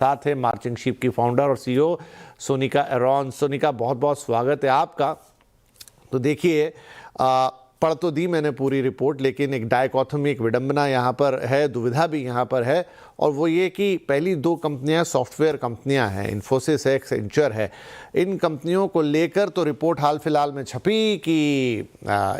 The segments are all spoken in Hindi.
साथ है मार्चिंग शिप की फाउंडर और सीईओ सोनिका एरॉन। सोनिका, बहुत बहुत स्वागत है आपका। तो देखिए, पढ़ तो दी मैंने पूरी रिपोर्ट, लेकिन एक डायकोटोमी, एक विडंबना यहाँ पर है, दुविधा भी यहाँ पर है। और वो ये कि पहली दो कंपनियाँ सॉफ्टवेयर कंपनियाँ हैं, इन्फोसिस है, एक्सेंचर है। इन कंपनियों को लेकर तो रिपोर्ट हाल फिलहाल में छपी कि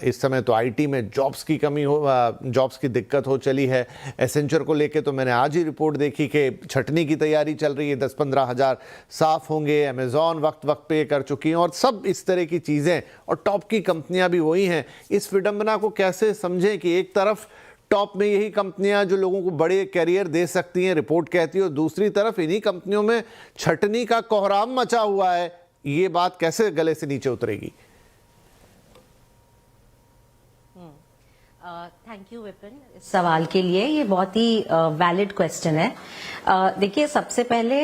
इस समय तो आईटी में जॉब्स की कमी हो, जॉब्स की दिक्कत हो चली है। एक्सेंचर को लेकर तो मैंने आज ही रिपोर्ट देखी कि छटनी की तैयारी चल रही है, 10-15 हज़ार साफ होंगे। अमेजॉन वक्त वक्त पे कर चुकी हैं और सब इस तरह की चीज़ें, और टॉप की कंपनियां भी वही हैं। इस विडंबना को कैसे समझें कि एक तरफ टॉप में यही कंपनियां जो लोगों को बड़े कैरियर दे सकती हैं, रिपोर्ट कहती है, और दूसरी तरफ इन्हीं कंपनियों में छटनी का कोहराम मचा हुआ है। ये बात कैसे गले से नीचे उतरेगी? थैंक यू विपिन इस सवाल के लिए। ये बहुत ही वैलिड क्वेश्चन है। देखिए, सबसे पहले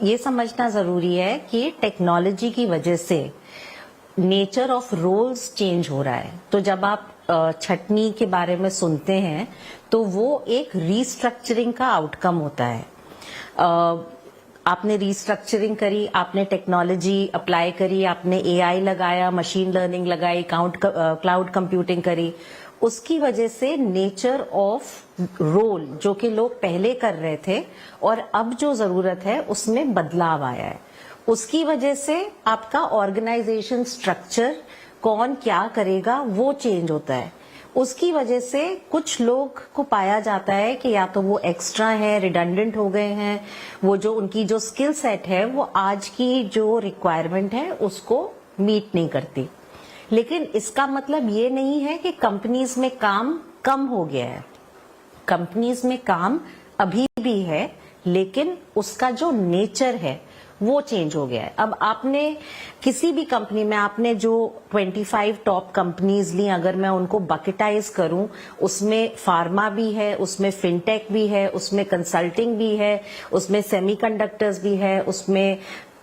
ये समझना जरूरी है कि टेक्नोलॉजी की वजह से नेचर ऑफ रोल्स चेंज हो रहा है। तो जब आप छटनी के बारे में सुनते हैं तो वो एक रीस्ट्रक्चरिंग का आउटकम होता है। आपने रीस्ट्रक्चरिंग करी, आपने टेक्नोलॉजी अप्लाई करी, आपने एआई लगाया, मशीन लर्निंग लगाई, क्लाउड कंप्यूटिंग करी। उसकी वजह से नेचर ऑफ रोल जो कि लोग पहले कर रहे थे और अब जो जरूरत है उसमें बदलाव आया है। उसकी वजह से आपका ऑर्गेनाइजेशन स्ट्रक्चर, कौन क्या करेगा, वो चेंज होता है। उसकी वजह से कुछ लोग को पाया जाता है कि या तो वो एक्स्ट्रा है, रिडंडेंट हो गए हैं, वो जो उनकी जो स्किल सेट है वो आज की जो रिक्वायरमेंट है उसको मीट नहीं करती। लेकिन इसका मतलब ये नहीं है कि कंपनीज में काम कम हो गया है। कंपनीज में काम अभी भी है, लेकिन उसका जो नेचर है वो चेंज हो गया है। अब आपने किसी भी कंपनी में, आपने जो 25 टॉप कंपनीज ली, अगर मैं उनको बकेटाइज करूं, उसमें फार्मा भी है, उसमें फिनटेक भी है, उसमें कंसल्टिंग भी है, उसमें सेमीकंडक्टर्स भी है, उसमें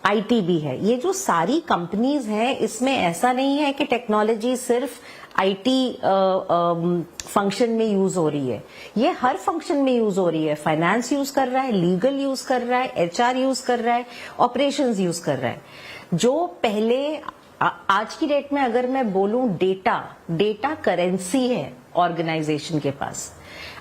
आईटी भी है। ये जो सारी कंपनीज हैं, इसमें ऐसा नहीं है कि टेक्नोलॉजी सिर्फ आईटी फंक्शन में यूज हो रही है। ये हर फंक्शन में यूज हो रही है। फाइनेंस यूज कर रहा है, लीगल यूज कर रहा है, एचआर यूज कर रहा है, ऑपरेशंस यूज कर रहा है। जो पहले आज की डेट में अगर मैं बोलूं, डेटा करेंसी है ऑर्गेनाइजेशन के पास।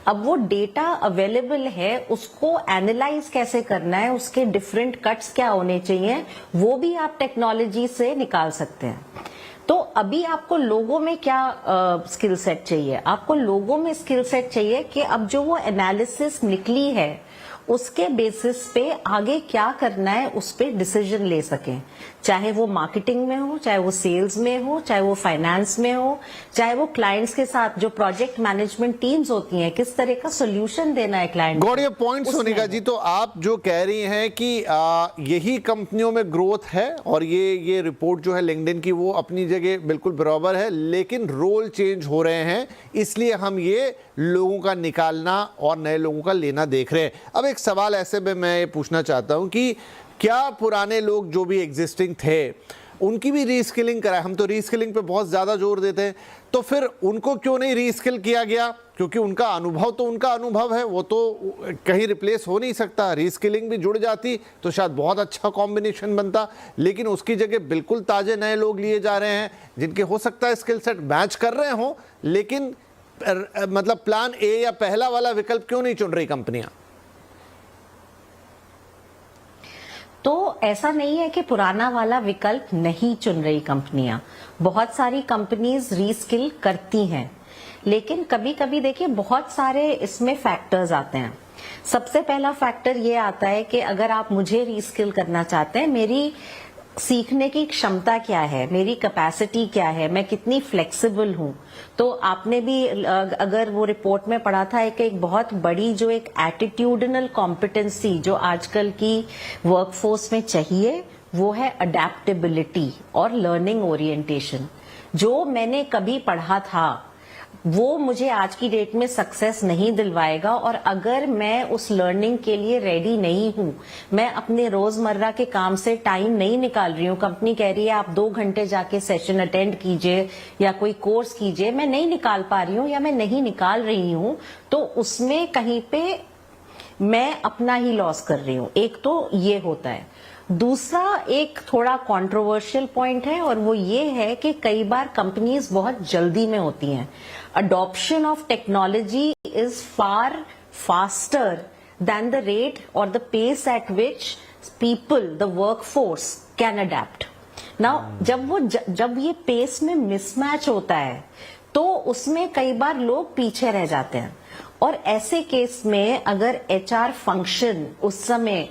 अब वो डेटा अवेलेबल है, उसको एनालाइज कैसे करना है, उसके डिफरेंट कट्स क्या होने चाहिए, वो भी आप टेक्नोलॉजी से निकाल सकते हैं। तो अभी आपको लोगों में क्या स्किल सेट चाहिए? आपको लोगों में स्किल सेट चाहिए कि अब जो वो एनालिसिस निकली है उसके बेसिस पे आगे क्या करना है उस पे डिसीजन ले सकें। चाहे वो मार्केटिंग में हो, चाहे वो सेल्स में हो, चाहे वो फाइनेंस में हो, चाहे वो क्लाइंट्स के साथ जो प्रोजेक्ट मैनेजमेंट टीम्स होती हैं, किस तरह का सोल्यूशन देना है क्लाइंट को। गॉट योर पॉइंट सोनिका जी। तो आप जो कह रही हैं कि यही कंपनियों में ग्रोथ है, और ये रिपोर्ट जो है लिंक्डइन की वो अपनी जगह बिल्कुल बराबर है, लेकिन रोल चेंज हो रहे हैं, इसलिए हम ये लोगों का निकालना और नए लोगों का लेना देख रहे हैं। अब एक सवाल ऐसे में मैं ये पूछना चाहता हूं कि क्या पुराने लोग जो भी एग्जिस्टिंग थे उनकी भी रीस्किलिंग कराए? हम तो रीस्किलिंग पे बहुत ज़्यादा जोर देते हैं, तो फिर उनको क्यों नहीं रीस्किल किया गया? क्योंकि उनका अनुभव तो उनका अनुभव है, वो तो कहीं रिप्लेस हो नहीं सकता। रीस्किलिंग भी जुड़ जाती तो शायद बहुत अच्छा कॉम्बिनेशन बनता, लेकिन उसकी जगह बिल्कुल ताज़े नए लोग लिए जा रहे हैं जिनके हो सकता है स्किल सेट मैच कर रहे हों, लेकिन मतलब प्लान ए या पहला वाला विकल्प क्यों नहीं चुन रही कंपनियां? तो ऐसा नहीं है कि पुराना वाला विकल्प नहीं चुन रही कंपनियां। बहुत सारी कंपनीज रीस्किल करती हैं, लेकिन कभी कभी देखिए बहुत सारे इसमें फैक्टर्स आते हैं। सबसे पहला फैक्टर ये आता है कि अगर आप मुझे रीस्किल करना चाहते हैं, मेरी सीखने की क्षमता क्या है, मेरी कैपेसिटी क्या है, मैं कितनी फ्लेक्सिबल हूं। तो आपने भी अगर वो रिपोर्ट में पढ़ा था एक बहुत बड़ी जो एक एटीट्यूडनल कॉम्पिटेंसी जो आजकल की वर्कफोर्स में चाहिए, वो है अडेप्टेबिलिटी और लर्निंग ओरिएंटेशन। जो मैंने कभी पढ़ा था वो मुझे आज की डेट में सक्सेस नहीं दिलवाएगा, और अगर मैं उस लर्निंग के लिए रेडी नहीं हूं, मैं अपने रोजमर्रा के काम से टाइम नहीं निकाल रही हूं, कंपनी कह रही है आप 2 घंटे जाके सेशन अटेंड कीजिए या कोई कोर्स कीजिए, मैं नहीं निकाल पा रही हूं या मैं नहीं निकाल रही हूं, तो उसमें कहीं पे मैं अपना ही लॉस कर रही हूं। एक तो ये होता है। दूसरा एक थोड़ा कंट्रोवर्शियल पॉइंट है और वो ये है कि कई बार कंपनीज बहुत जल्दी में होती हैं। Adoption of technology is far faster than the rate or the pace at which people, the workforce can adapt. Now, जब ये पेस में मिसमैच होता है तो उसमें कई बार लोग पीछे रह जाते हैं, और ऐसे केस में अगर एचआर फंक्शन उस समय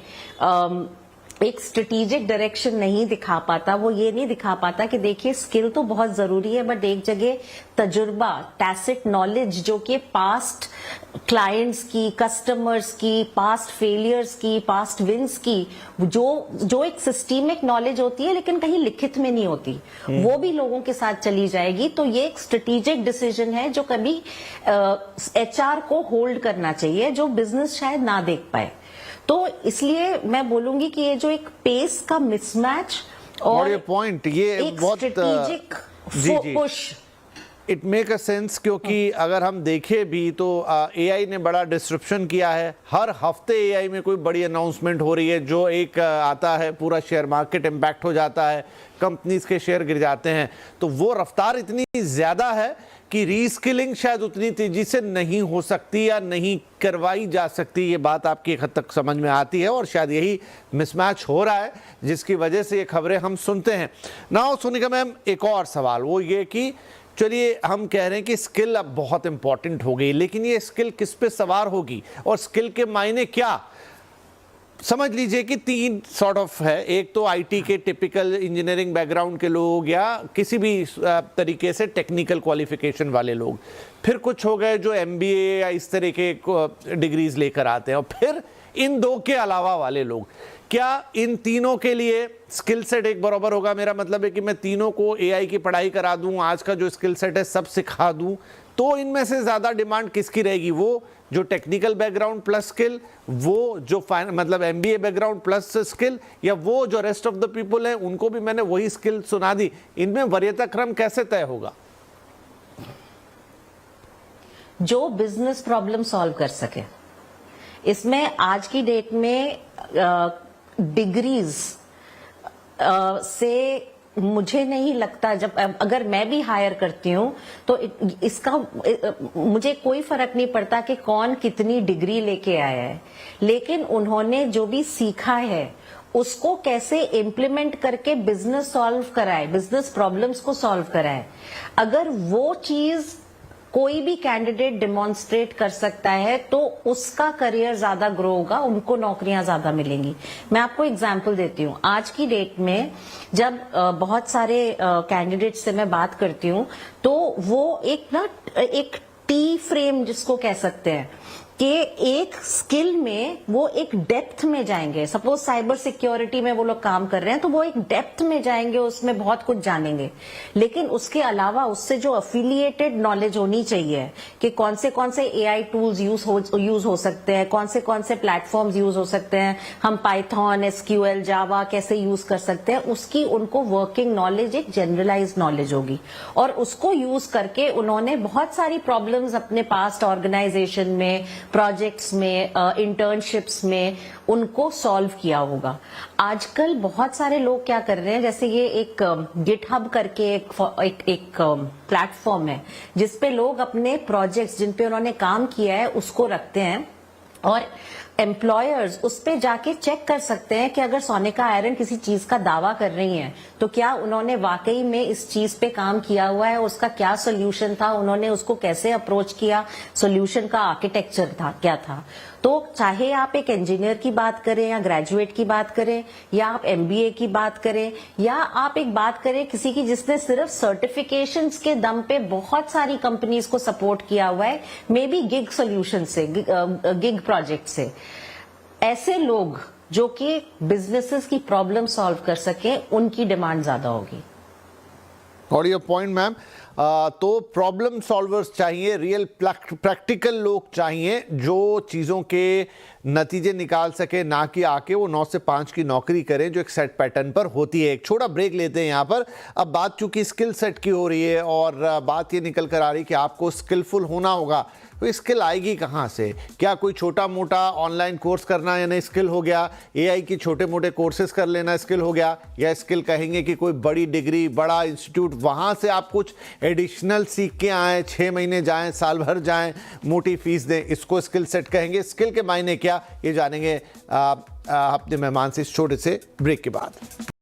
एक स्ट्रेटेजिक डायरेक्शन नहीं दिखा पाता, वो ये नहीं दिखा पाता कि देखिए स्किल तो बहुत जरूरी है, बट एक जगह तजुर्बा, टैसिट नॉलेज जो कि पास्ट क्लाइंट्स की, कस्टमर्स की, पास्ट फेलियर्स की, पास्ट विंस की, जो एक सिस्टमिक नॉलेज होती है लेकिन कहीं लिखित में नहीं होती, वो भी लोगों के साथ चली जाएगी। तो ये एक स्ट्रेटेजिक डिसीजन है जो कभी एचआर को होल्ड करना चाहिए, जो बिजनेस शायद ना देख पाए। तो इसलिए मैं बोलूंगी कि ये जो एक पेस का मिसमैच और ये पॉइंट, ये एक बहुत strategic push, it make a sense, क्योंकि अगर हम देखें भी तो एआई ने बड़ा डिस्ट्रप्शन किया है। हर हफ्ते एआई में कोई बड़ी अनाउंसमेंट हो रही है, जो एक आता है पूरा शेयर मार्केट इम्पैक्ट हो जाता है, कंपनीज के शेयर गिर जाते हैं। तो वो रफ्तार इतनी ज़्यादा है कि रीस्किलिंग शायद उतनी तेजी से नहीं हो सकती या नहीं करवाई जा सकती। ये बात आपकी एक हद तक समझ में आती है, और शायद यही मिसमैच हो रहा है जिसकी वजह से ये खबरें हम सुनते हैं। नाउ सोनिका मैम, एक और सवाल वो ये कि चलिए हम कह रहे हैं कि स्किल अब बहुत इंपॉर्टेंट हो गई, लेकिन ये स्किल किस पे सवार होगी और स्किल के मायने क्या? समझ लीजिए कि तीन सॉर्ट ऑफ है। एक तो आईटी के टिपिकल इंजीनियरिंग बैकग्राउंड के लोग या किसी भी तरीके से टेक्निकल क्वालिफिकेशन वाले लोग, फिर कुछ हो गए जो एमबीए या इस तरह के डिग्रीज लेकर आते हैं, और फिर इन दो के अलावा वाले लोग। क्या इन तीनों के लिए स्किल सेट एक बराबर होगा? मेरा मतलब है कि मैं तीनों को एआई की पढ़ाई करा दूं, आज का जो स्किल सेट है सब सिखा दूं, तो इनमें से ज्यादा डिमांड किसकी रहेगी? वो जो टेक्निकल बैकग्राउंड प्लस स्किल, वो जो मतलब एमबीए बैकग्राउंड प्लस स्किल, या वो जो रेस्ट ऑफ द पीपल हैं उनको भी मैंने वही स्किल सुना दी? इनमें वरीयता क्रम कैसे तय होगा? जो बिजनेस प्रॉब्लम सॉल्व कर सके। इसमें आज की डेट में डिग्रीज से मुझे नहीं लगता, जब अगर मैं भी हायर करती हूं तो इसका मुझे कोई फर्क नहीं पड़ता कि कौन कितनी डिग्री लेके आया है, लेकिन उन्होंने जो भी सीखा है उसको कैसे इम्प्लीमेंट करके बिजनेस सॉल्व कराए, बिजनेस प्रॉब्लम्स को सॉल्व कराए। अगर वो चीज कोई भी कैंडिडेट डिमॉन्स्ट्रेट कर सकता है तो उसका करियर ज्यादा ग्रो होगा, उनको नौकरियां ज्यादा मिलेंगी। मैं आपको एग्जांपल देती हूँ। आज की डेट में जब बहुत सारे कैंडिडेट से मैं बात करती हूँ तो वो एक टी फ्रेम जिसको कह सकते हैं कि एक स्किल में वो एक डेप्थ में जाएंगे। सपोज साइबर सिक्योरिटी में वो लोग काम कर रहे हैं तो वो एक डेप्थ में जाएंगे, उसमें बहुत कुछ जानेंगे, लेकिन उसके अलावा उससे जो एफिलिएटेड नॉलेज होनी चाहिए कि कौन से एआई टूल्स यूज हो सकते हैं, कौन से प्लेटफॉर्म्स यूज हो सकते हैं, हम पाइथन, एसक्यूएल, जावा कैसे यूज कर सकते हैं, उसकी उनको वर्किंग नॉलेज, एक जनरलाइज्ड नॉलेज होगी। और उसको यूज करके उन्होंने बहुत सारी प्रॉब्लम्स अपने पास्ट ऑर्गेनाइजेशन में, प्रोजेक्ट्स में, इंटर्नशिप्स में उनको सॉल्व किया होगा। आजकल बहुत सारे लोग क्या कर रहे हैं, जैसे ये एक गिटहब करके एक प्लेटफॉर्म है जिसपे लोग अपने प्रोजेक्ट्स जिन पे उन्होंने काम किया है उसको रखते हैं, और एम्प्लॉयर्स उस पे जाके चेक कर सकते हैं कि अगर सोनिका आयरन किसी चीज का दावा कर रही हैं तो क्या उन्होंने वाकई में इस चीज पे काम किया हुआ है, उसका क्या सोल्यूशन था, उन्होंने उसको कैसे अप्रोच किया, सोल्यूशन का आर्किटेक्चर था क्या था। तो चाहे आप एक इंजीनियर की बात करें या ग्रेजुएट की बात करें या आप एमबीए की बात करें या आप एक बात करें किसी की जिसने सिर्फ सर्टिफिकेशंस के दम पे बहुत सारी कंपनीज को सपोर्ट किया हुआ है, मे बी गिग सोल्यूशन से, गिग प्रोजेक्ट से, ऐसे लोग जो कि बिजनेसेस की प्रॉब्लम सॉल्व कर सके, उनकी डिमांड ज्यादा होगी। और ये पॉइंट मैम, तो प्रॉब्लम सॉल्वर्स चाहिए, रियल प्रैक्टिकल लोग चाहिए जो चीज़ों के नतीजे निकाल सके, ना कि आके वो 9 से 5 की नौकरी करें जो एक सेट पैटर्न पर होती है। एक छोटा ब्रेक लेते हैं यहाँ पर। अब बात चूंकि स्किल सेट की हो रही है और बात ये निकल कर आ रही है कि आपको स्किलफुल होना होगा, तो स्किल आएगी कहाँ से? क्या कोई छोटा मोटा ऑनलाइन कोर्स करना यानी स्किल हो गया, एआई की छोटे मोटे कोर्सेज कर लेना स्किल हो गया, या स्किल कहेंगे कि कोई बड़ी डिग्री, बड़ा इंस्टीट्यूट, वहाँ से आप कुछ एडिशनल सीख के आएँ, 6 महीने जाएँ, साल भर जाएँ, मोटी फीस दें, इसको स्किल सेट कहेंगे? स्किल के मायने क्या, ये जानेंगे अपने मेहमान से इस छोटे से ब्रेक के बाद।